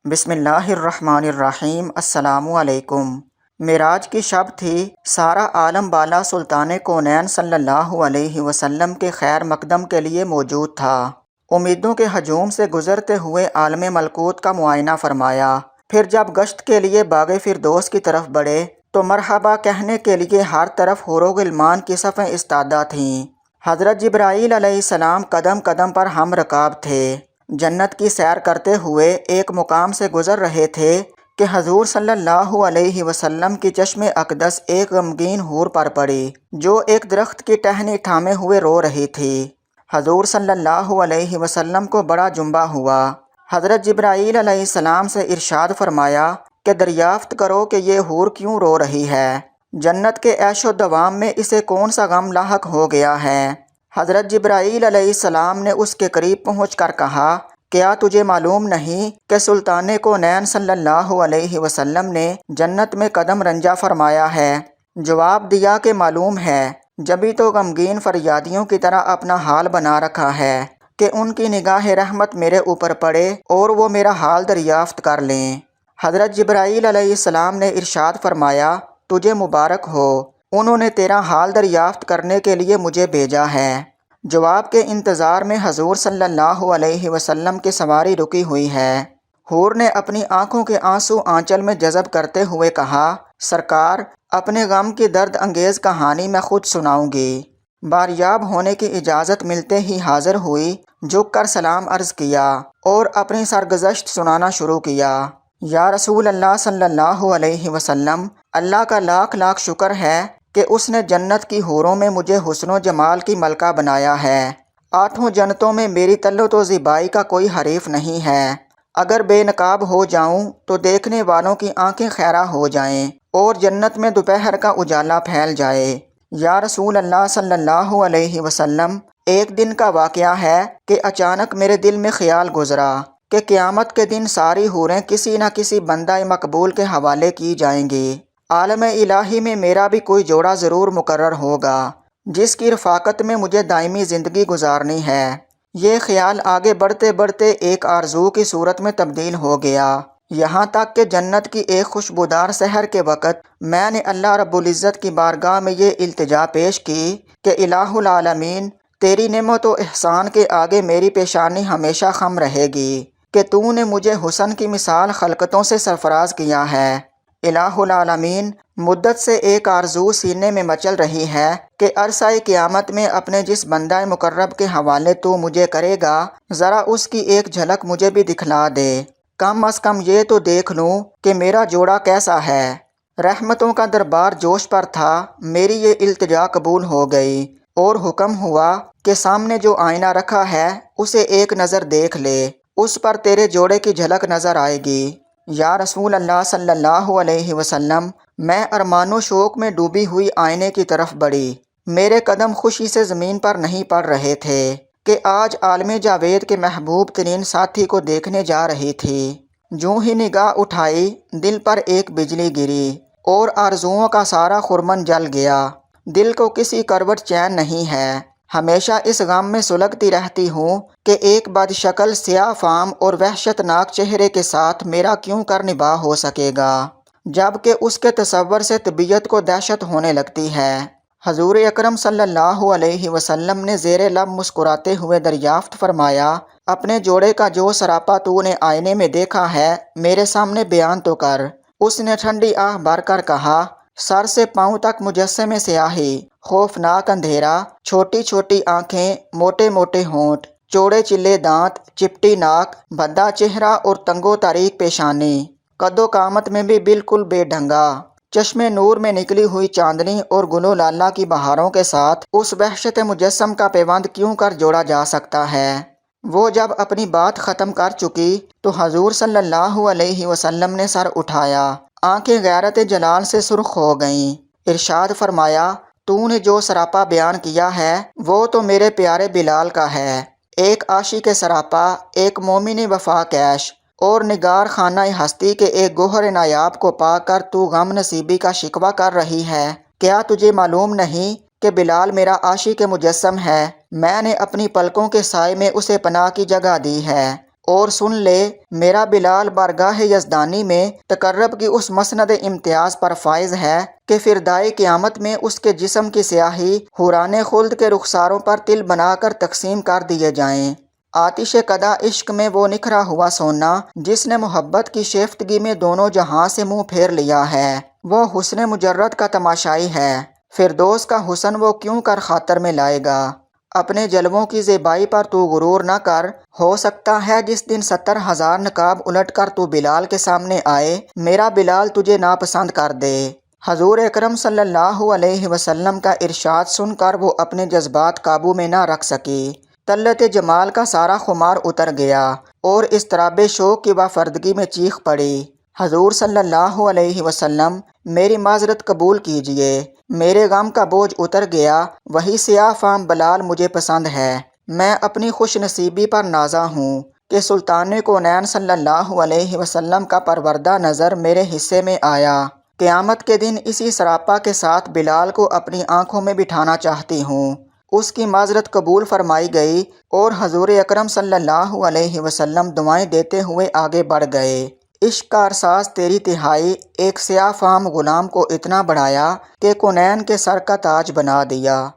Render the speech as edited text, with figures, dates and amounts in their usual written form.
بسم اللہ الرحمن الرحیم۔ السلام علیکم۔ معراج کی شب تھی۔ سارا عالم بالا سلطان کونین صلی اللہ علیہ وسلم کے خیر مقدم کے لیے موجود تھا۔ امیدوں کے ہجوم سے گزرتے ہوئے عالم ملکوت کا معائنہ فرمایا۔ پھر جب گشت کے لیے باغ فردوس کی طرف بڑھے تو مرحبا کہنے کے لیے ہر طرف حور و غلمان کی صفیں استادہ تھیں۔ حضرت جبرائیل علیہ السلام قدم قدم پر ہم رکاب تھے۔ جنت کی سیر کرتے ہوئے ایک مقام سے گزر رہے تھے کہ حضور صلی اللہ علیہ وسلم کی چشم اقدس ایک غمگین حور پر پڑی جو ایک درخت کی ٹہنی تھامے ہوئے رو رہی تھی۔ حضور صلی اللہ علیہ وسلم کو بڑا جنبہ ہوا۔ حضرت جبرائیل علیہ السلام سے ارشاد فرمایا کہ دریافت کرو کہ یہ حور کیوں رو رہی ہے، جنت کے عیش و دوام میں اسے کون سا غم لاحق ہو گیا ہے۔ حضرت جبرائیل علیہ السلام نے اس کے قریب پہنچ کر کہا، کیا تجھے معلوم نہیں کہ سلطان کونین صلی اللہ علیہ وسلم نے جنت میں قدم رنجہ فرمایا ہے؟ جواب دیا کہ معلوم ہے، جبھی تو غمگین فریادیوں کی طرح اپنا حال بنا رکھا ہے کہ ان کی نگاہ رحمت میرے اوپر پڑے اور وہ میرا حال دریافت کر لیں۔ حضرت جبرائیل علیہ السلام نے ارشاد فرمایا، تجھے مبارک ہو، انہوں نے تیرا حال دریافت کرنے کے لیے مجھے بھیجا ہے۔ جواب کے انتظار میں حضور صلی اللہ علیہ وسلم کی سواری رکی ہوئی ہے۔ حور نے اپنی آنکھوں کے آنسو آنچل میں جذب کرتے ہوئے کہا، سرکار، اپنے غم کی درد انگیز کہانی میں خود سناؤں گی۔ باریاب ہونے کی اجازت ملتے ہی حاضر ہوئی، جھک کر سلام عرض کیا اور اپنی سرگزشت سنانا شروع کیا۔ یا رسول اللہ صلی اللہ علیہ وسلم، اللہ کا لاکھ لاکھ شکر ہے کہ اس نے جنت کی حوروں میں مجھے حسن و جمال کی ملکہ بنایا ہے۔ 8 جنتوں میں میری طلعت و زیبائی کا کوئی حریف نہیں ہے۔ اگر بے نقاب ہو جاؤں تو دیکھنے والوں کی آنکھیں خیرہ ہو جائیں اور جنت میں دوپہر کا اجالا پھیل جائے۔ یا رسول اللہ صلی اللہ علیہ وسلم، ایک دن کا واقعہ ہے کہ اچانک میرے دل میں خیال گزرا کہ قیامت کے دن ساری حوریں کسی نہ کسی بندہ مقبول کے حوالے کی جائیں گی۔ عالم الہی میں میرا بھی کوئی جوڑا ضرور مقرر ہوگا جس کی رفاقت میں مجھے دائمی زندگی گزارنی ہے۔ یہ خیال آگے بڑھتے بڑھتے ایک آرزو کی صورت میں تبدیل ہو گیا، یہاں تک کہ جنت کی ایک خوشبودار سحر کے وقت میں نے اللہ رب العزت کی بارگاہ میں یہ التجا پیش کی کہ الہ العالمین، تیری نعمت و احسان کے آگے میری پیشانی ہمیشہ خم رہے گی کہ تو نے مجھے حسن کی مثال خلقتوں سے سرفراز کیا ہے۔ الہ العالمین، مدت سے ایک آرزو سینے میں مچل رہی ہے کہ عرصہ قیامت میں اپنے جس بندہ مقرب کے حوالے تو مجھے کرے گا، ذرا اس کی ایک جھلک مجھے بھی دکھلا دے، کم از کم یہ تو دیکھ لوں کہ میرا جوڑا کیسا ہے۔ رحمتوں کا دربار جوش پر تھا، میری یہ التجا قبول ہو گئی اور حکم ہوا کہ سامنے جو آئینہ رکھا ہے اسے ایک نظر دیکھ لے، اس پر تیرے جوڑے کی جھلک نظر آئے گی۔ یا رسول اللہ صلی اللہ علیہ وسلم، میں ارمان و شوق میں ڈوبی ہوئی آئینے کی طرف بڑھی۔ میرے قدم خوشی سے زمین پر نہیں پڑ رہے تھے کہ آج عالم جاوید کے محبوب ترین ساتھی کو دیکھنے جا رہی تھی۔ جوں ہی نگاہ اٹھائی، دل پر ایک بجلی گری اور آرزوؤں کا سارا خرمن جل گیا۔ دل کو کسی کروٹ چین نہیں ہے، ہمیشہ اس غم میں سلگتی رہتی ہوں کہ ایک بد شکل سیاہ فام اور وحشت ناک چہرے کے ساتھ میرا کیوں کر نباہ ہو سکے گا، جبکہ اس کے تصور سے طبیعت کو دہشت ہونے لگتی ہے۔ حضور اکرم صلی اللہ علیہ وسلم نے زیر لب مسکراتے ہوئے دریافت فرمایا، اپنے جوڑے کا جو سراپا تو نے آئینے میں دیکھا ہے میرے سامنے بیان تو کر۔ اس نے ٹھنڈی آہ بھر کر کہا، سر سے پاؤں تک مجسمے سیاہی، خوفناک اندھیرا، چھوٹی چھوٹی آنکھیں، موٹے موٹے ہونٹ، چوڑے چلے دانت، چپٹی ناک، بھدا چہرہ اور تنگو تاریک پیشانی، قد و قامت میں بھی بالکل بے ڈھنگا، چشمے نور میں نکلی ہوئی چاندنی اور گلو لالا کی بہاروں کے ساتھ اس وحشت مجسم کا پیوند کیوں کر جوڑا جا سکتا ہے۔ وہ جب اپنی بات ختم کر چکی تو حضور صلی اللہ علیہ وسلم نے سر اٹھایا، آنکھیں غیرت جلال سے سرخ ہو گئیں۔ ارشاد فرمایا، تو نے جو سراپا بیان کیا ہے وہ تو میرے پیارے بلال کا ہے، ایک عاشق سراپا، ایک مومن وفا کیش اور نگار خانہ ہستی کے ایک گوہر نایاب کو پا کر تو غم نصیبی کا شکوہ کر رہی ہے۔ کیا تجھے معلوم نہیں کہ بلال میرا عاشق مجسم ہے؟ میں نے اپنی پلکوں کے سائے میں اسے پناہ کی جگہ دی ہے اور سن لے میرا بلال بارگاہ یزدانی میں تقرب کی اس مسند امتیاز پر فائز ہے کہ فردائے قیامت میں اس کے جسم کی سیاہی حوران خلد کے رخساروں پر تل بنا کر تقسیم کر دیے جائیں۔ آتش قدا عشق میں وہ نکھرا ہوا سونا جس نے محبت کی شیفتگی میں دونوں جہاں سے منہ پھیر لیا ہے، وہ حسن مجرد کا تماشائی ہے۔ فردوس کا حسن وہ کیوں کر خاطر میں لائے گا؟ اپنے جلووں کی زیبائی پر تو غرور نہ کر، ہو سکتا ہے جس دن 70,000 نقاب الٹ کر تو بلال کے سامنے آئے، میرا بلال تجھے ناپسند کر دے۔ حضور اکرم صلی اللہ علیہ وسلم کا ارشاد سن کر وہ اپنے جذبات قابو میں نہ رکھ سکی، طلت جمال کا سارا خمار اتر گیا اور اضطراب شوق کی وافردگی میں چیخ پڑی، حضور صلی اللہ علیہ وسلم میری معذرت قبول کیجئے، میرے غم کا بوجھ اتر گیا، وہی سیاہ فام بلال مجھے پسند ہے۔ میں اپنی خوش نصیبی پر نازاں ہوں کہ سلطان کونین صلی اللہ علیہ وسلم کا پروردہ نظر میرے حصے میں آیا۔ قیامت کے دن اسی سراپا کے ساتھ بلال کو اپنی آنکھوں میں بٹھانا چاہتی ہوں۔ اس کی معذرت قبول فرمائی گئی اور حضور اکرم صلی اللہ علیہ وسلم دعائیں دیتے ہوئے آگے بڑھ گئے۔ عشق کا ارساز تیری تہائی ایک سیاہ فام غلام کو اتنا بڑھایا کہ کونین کے سر کا تاج بنا دیا۔